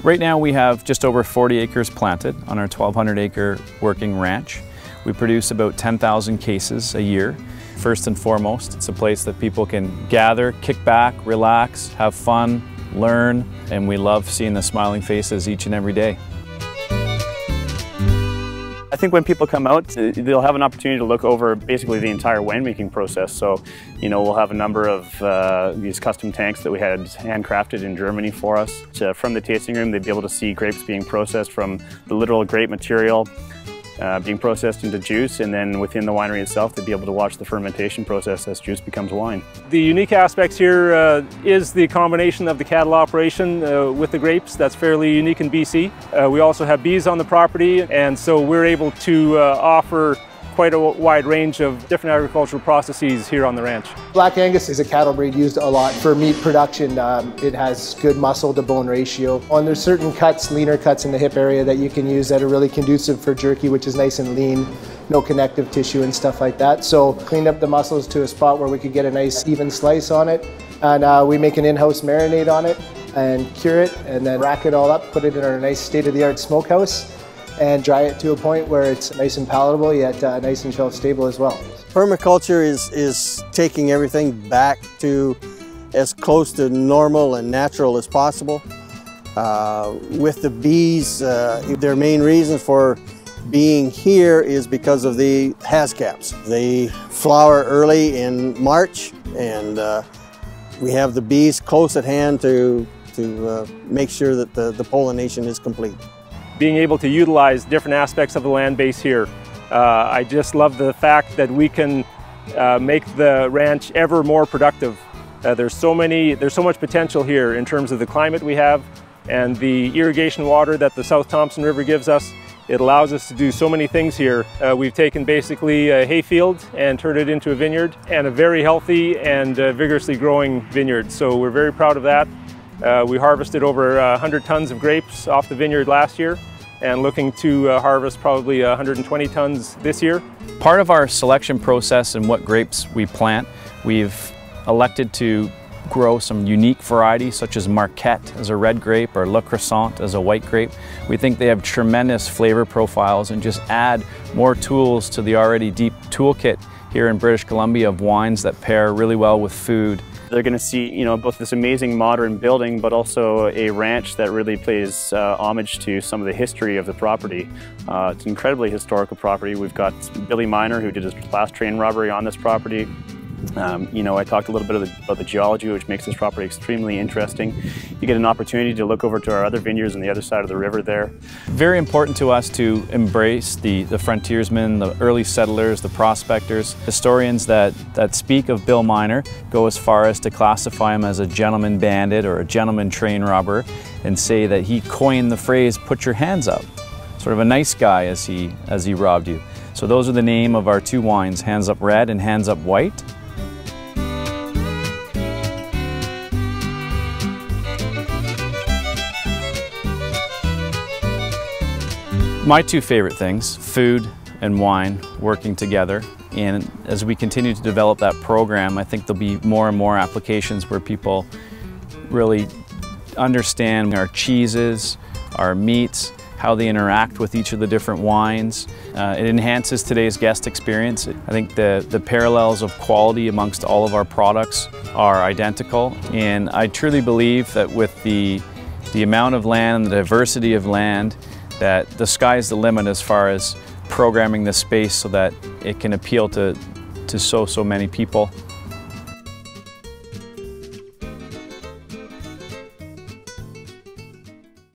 Right now we have just over 40 acres planted on our 1,200 acre working ranch. We produce about 10,000 cases a year. First and foremost, it's a place that people can gather, kick back, relax, have fun, learn, and we love seeing the smiling faces each and every day. I think when people come out, they'll have an opportunity to look over basically the entire winemaking process. So, we'll have a number of these custom tanks that we had handcrafted in Germany for us. From the tasting room, they'd be able to see grapes being processed from the literal grape material, being processed into juice, and then within the winery itself, they'd be able to watch the fermentation process as juice becomes wine. The unique aspects here is the combination of the cattle operation with the grapes. That's fairly unique in BC. We also have bees on the property, and so we're able to offer quite a wide range of different agricultural processes here on the ranch. Black Angus is a cattle breed used a lot for meat production. It has good muscle to bone ratio. And there's certain cuts, leaner cuts in the hip area that you can use that are really conducive for jerky, which is nice and lean, no connective tissue and stuff like that. So cleaned up the muscles to a spot where we could get a nice even slice on it. And we make an in-house marinade on it and cure it and then rack it all up, put it in our nice state-of-the-art smokehouse, and dry it to a point where it's nice and palatable, yet nice and shelf stable as well. Permaculture is taking everything back to as close to normal and natural as possible. With the bees, their main reason for being here is because of the hascaps. They flower early in March, and we have the bees close at hand to make sure that the pollination is complete. Being able to utilize different aspects of the land base here. I just love the fact that we can make the ranch ever more productive. There's so much potential here in terms of the climate we have and the irrigation water that the South Thompson River gives us. It allows us to do so many things here. We've taken basically a hayfield and turned it into a vineyard, and a very healthy and vigorously growing vineyard. So we're very proud of that. We harvested over 100 tons of grapes off the vineyard last year, and looking to harvest probably 120 tons this year. Part of our selection process and what grapes we plant, we've elected to grow some unique varieties such as Marquette as a red grape or Le Crescent as a white grape. We think they have tremendous flavor profiles and just add more tools to the already deep toolkit here in British Columbia of wines that pair really well with food. They're going to see, both this amazing modern building, but also a ranch that really pays homage to some of the history of the property. It's an incredibly historical property. We've got Billy Miner, who did his last train robbery on this property. I talked a little bit about the geology, which makes this property extremely interesting. You get an opportunity to look over to our other vineyards on the other side of the river there. Very important to us to embrace the frontiersmen, the early settlers, the prospectors. Historians that speak of Bill Miner go as far as to classify him as a gentleman bandit or a gentleman train robber and say that he coined the phrase, "put your hands up." Sort of a nice guy as he robbed you. So those are the name of our two wines, Hands Up Red and Hands Up White. My two favorite things, food and wine working together. And as we continue to develop that program, I think there'll be more and more applications where people really understand our cheeses, our meats, how they interact with each of the different wines. It enhances today's guest experience. I think the parallels of quality amongst all of our products are identical. And I truly believe that with the amount of land and the diversity of land, that the sky's the limit as far as programming the space so that it can appeal to so many people.